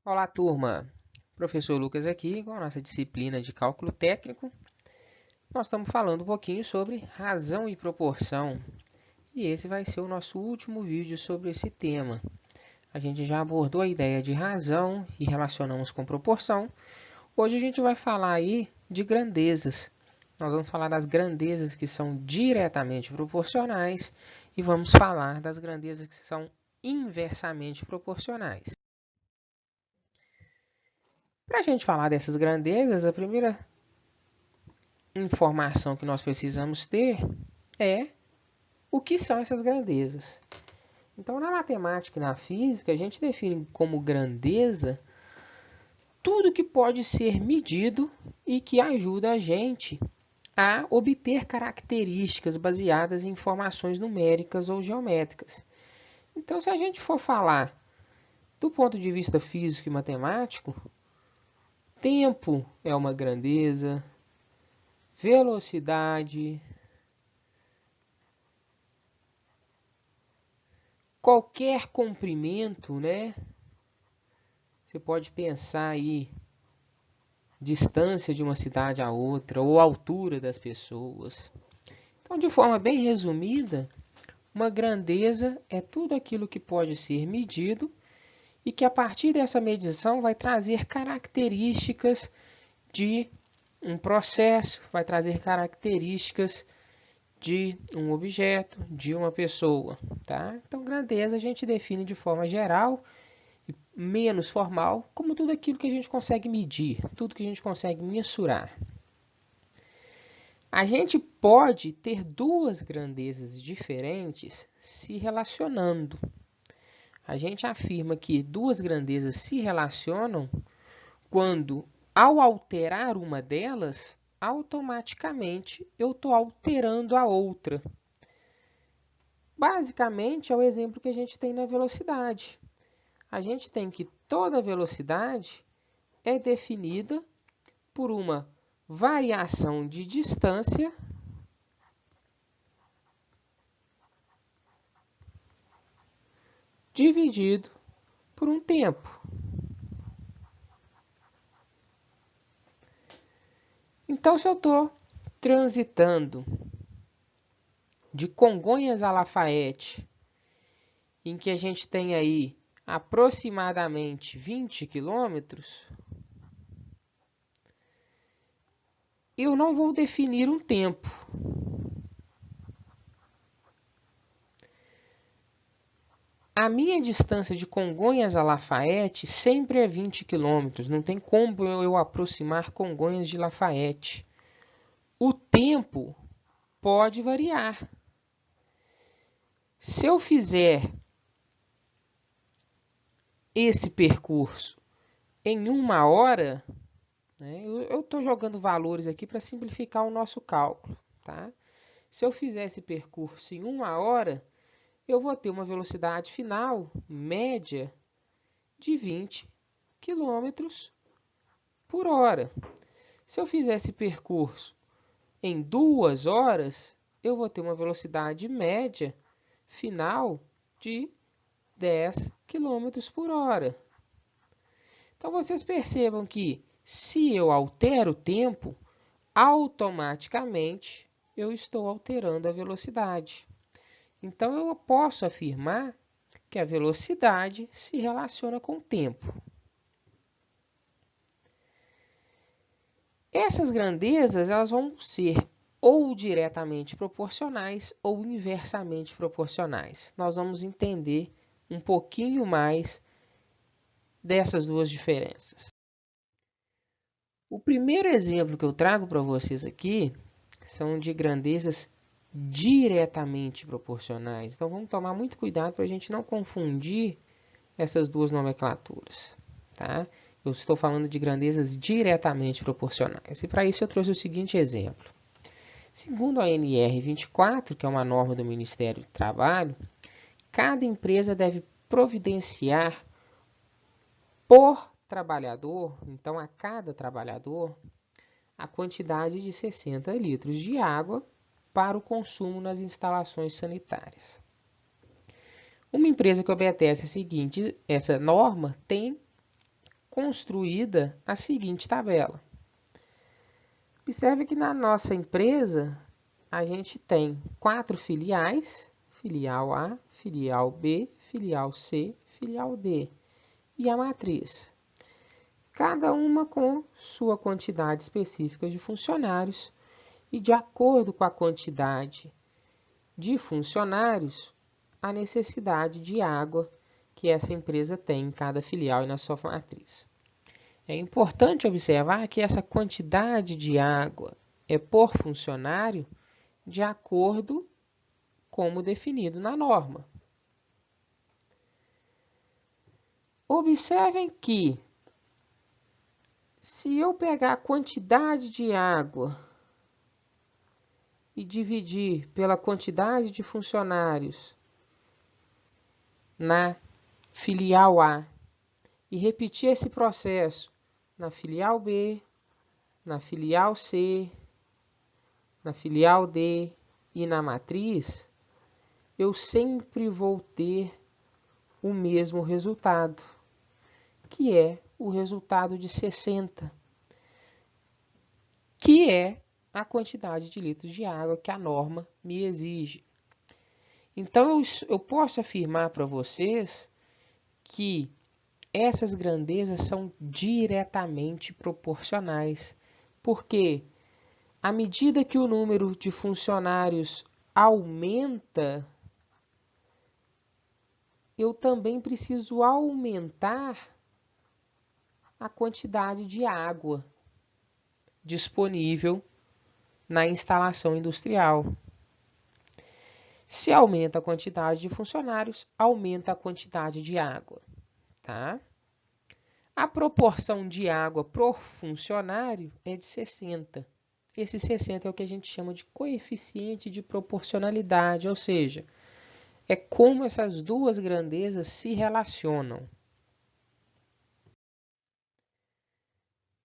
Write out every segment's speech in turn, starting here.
Olá, turma! Professor Lucas aqui com a nossa disciplina de cálculo técnico. Nós estamos falando um pouquinho sobre razão e proporção. E esse vai ser o nosso último vídeo sobre esse tema. A gente já abordou a ideia de razão e relacionamos com proporção. Hoje a gente vai falar aí de grandezas. Nós vamos falar das grandezas que são diretamente proporcionais e vamos falar das grandezas que são inversamente proporcionais. Para a gente falar dessas grandezas, a primeira informação que nós precisamos ter é o que são essas grandezas. Então, na matemática e na física, a gente define como grandeza tudo que pode ser medido e que ajuda a gente a obter características baseadas em informações numéricas ou geométricas. Então, se a gente for falar do ponto de vista físico e matemático, tempo é uma grandeza, velocidade, qualquer comprimento, né? Você pode pensar aí distância de uma cidade a outra ou altura das pessoas. Então, de forma bem resumida, uma grandeza é tudo aquilo que pode ser medido e que a partir dessa medição vai trazer características de um processo, vai trazer características de um objeto, de uma pessoa, tá? Então, grandeza a gente define de forma geral menos formal, como tudo aquilo que a gente consegue medir, tudo que a gente consegue mensurar. A gente pode ter duas grandezas diferentes se relacionando. A gente afirma que duas grandezas se relacionam quando, ao alterar uma delas, automaticamente eu estou alterando a outra. Basicamente, é o exemplo que a gente tem na velocidade. A gente tem que toda velocidade é definida por uma variação de distância dividido por um tempo. Então, se eu estou transitando de Congonhas a Lafayette, em que a gente tem aí aproximadamente 20 quilômetros, eu não vou definir um tempo. A minha distância de Congonhas a Lafayette sempre é 20 quilômetros. Não tem como eu aproximar Congonhas de Lafayette. O tempo pode variar. Se eu fizer esse percurso em 1 hora, né, eu estou jogando valores aqui para simplificar o nosso cálculo. Tá? Se eu fizer esse percurso em 1 hora, eu vou ter uma velocidade final média de 20 quilômetros por hora. Se eu fizer esse percurso em 2 horas, eu vou ter uma velocidade média final de 10 quilômetros por hora. Então, vocês percebam que se eu altero o tempo, automaticamente eu estou alterando a velocidade. Então, eu posso afirmar que a velocidade se relaciona com o tempo. Essas grandezas elas vão ser ou diretamente proporcionais ou inversamente proporcionais. Nós vamos entender um pouquinho mais dessas duas diferenças. O primeiro exemplo que eu trago para vocês aqui são de grandezas diretamente proporcionais. Então vamos tomar muito cuidado para a gente não confundir essas duas nomenclaturas. Tá? Eu estou falando de grandezas diretamente proporcionais. E para isso eu trouxe o seguinte exemplo. Segundo a NR24, que é uma norma do Ministério do Trabalho, cada empresa deve providenciar por trabalhador, então a cada trabalhador, a quantidade de 60 litros de água para o consumo nas instalações sanitárias. Uma empresa que obedece essa norma tem construída a seguinte tabela. Observe que na nossa empresa a gente tem 4 filiais, filial A, filial B, filial C, filial D e a matriz. Cada uma com sua quantidade específica de funcionários e de acordo com a quantidade de funcionários, a necessidade de água que essa empresa tem em cada filial e na sua matriz. É importante observar que essa quantidade de água é por funcionário de acordo como definido na norma. Observem que, se eu pegar a quantidade de água e dividir pela quantidade de funcionários na filial A e repetir esse processo na filial B, na filial C, na filial D e na matriz, eu sempre vou ter o mesmo resultado, que é o resultado de 60, que é a quantidade de litros de água que a norma me exige. Então, eu posso afirmar para vocês que essas grandezas são diretamente proporcionais, porque à medida que o número de funcionários aumenta, eu também preciso aumentar a quantidade de água disponível na instalação industrial. Se aumenta a quantidade de funcionários, aumenta a quantidade de água, tá? A proporção de água por funcionário é de 60. Esse 60 é o que a gente chama de coeficiente de proporcionalidade, ou seja, é como essas duas grandezas se relacionam.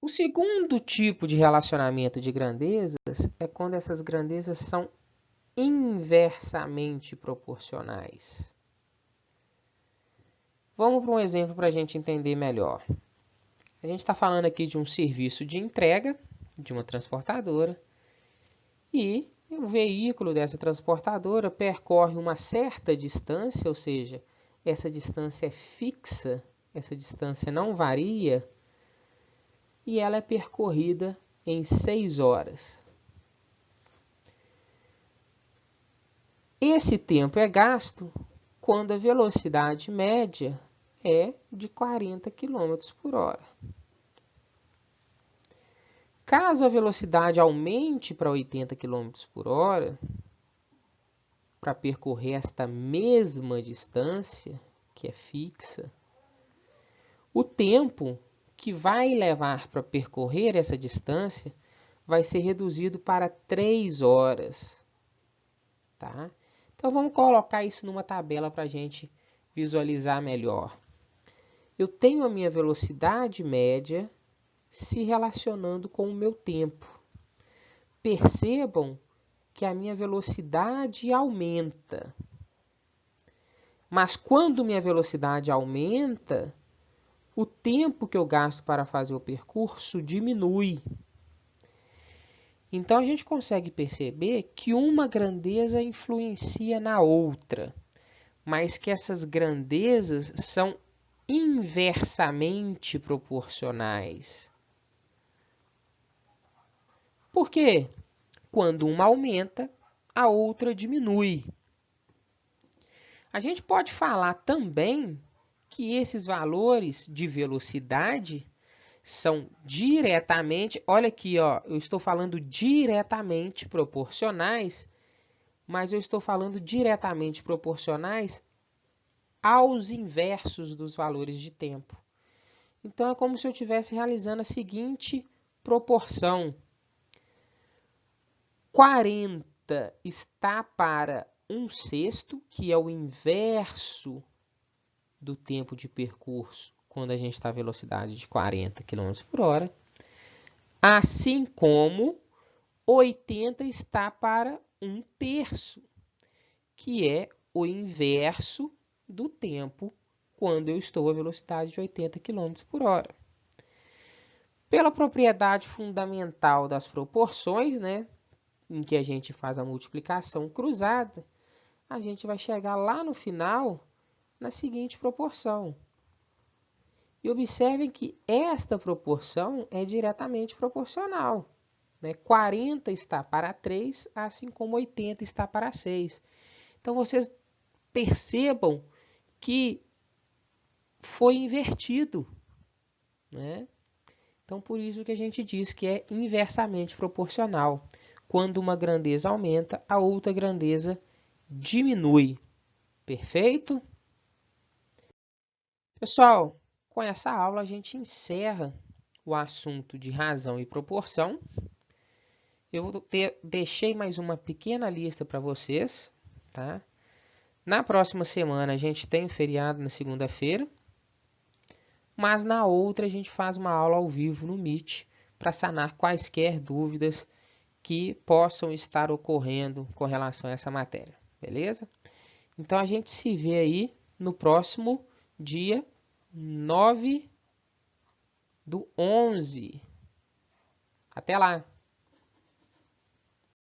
O segundo tipo de relacionamento de grandezas é quando essas grandezas são inversamente proporcionais. Vamos para um exemplo para a gente entender melhor. A gente está falando aqui de um serviço de entrega de uma transportadora e o veículo dessa transportadora percorre uma certa distância, ou seja, essa distância é fixa, essa distância não varia, e ela é percorrida em 6 horas. Esse tempo é gasto quando a velocidade média é de 40 km por hora. Caso a velocidade aumente para 80 km por hora, para percorrer esta mesma distância, que é fixa, o tempo que vai levar para percorrer essa distância vai ser reduzido para 3 horas. Tá? Então, vamos colocar isso numa tabela para a gente visualizar melhor. Eu tenho a minha velocidade média se relacionando com o meu tempo. Percebam que a minha velocidade aumenta. Mas quando minha velocidade aumenta, o tempo que eu gasto para fazer o percurso diminui. Então, a gente consegue perceber que uma grandeza influencia na outra, mas que essas grandezas são inversamente proporcionais. Por quê? Quando uma aumenta, a outra diminui. A gente pode falar também que esses valores de velocidade são diretamente, olha aqui, ó, eu estou falando diretamente proporcionais, mas eu estou falando diretamente proporcionais aos inversos dos valores de tempo. Então, é como se eu estivesse realizando a seguinte proporção. 40 está para 1/6, que é o inverso do tempo de percurso quando a gente está a velocidade de 40 km por hora, assim como 80 está para 1/3, que é o inverso do tempo quando eu estou a velocidade de 80 km por hora. Pela propriedade fundamental das proporções, né, em que a gente faz a multiplicação cruzada, a gente vai chegar lá no final na seguinte proporção. E observem que esta proporção é diretamente proporcional, né? 40 está para 3, assim como 80 está para 6. Então, vocês percebam que foi invertido, né? Então, por isso que a gente diz que é inversamente proporcional. Quando uma grandeza aumenta, a outra grandeza diminui. Perfeito? Pessoal, com essa aula a gente encerra o assunto de razão e proporção. Eu deixei mais uma pequena lista para vocês, tá? Na próxima semana a gente tem feriado na segunda-feira, mas na outra a gente faz uma aula ao vivo no Meet para sanar quaisquer dúvidas que possam estar ocorrendo com relação a essa matéria, beleza? Então a gente se vê aí no próximo dia 9/11. Até lá!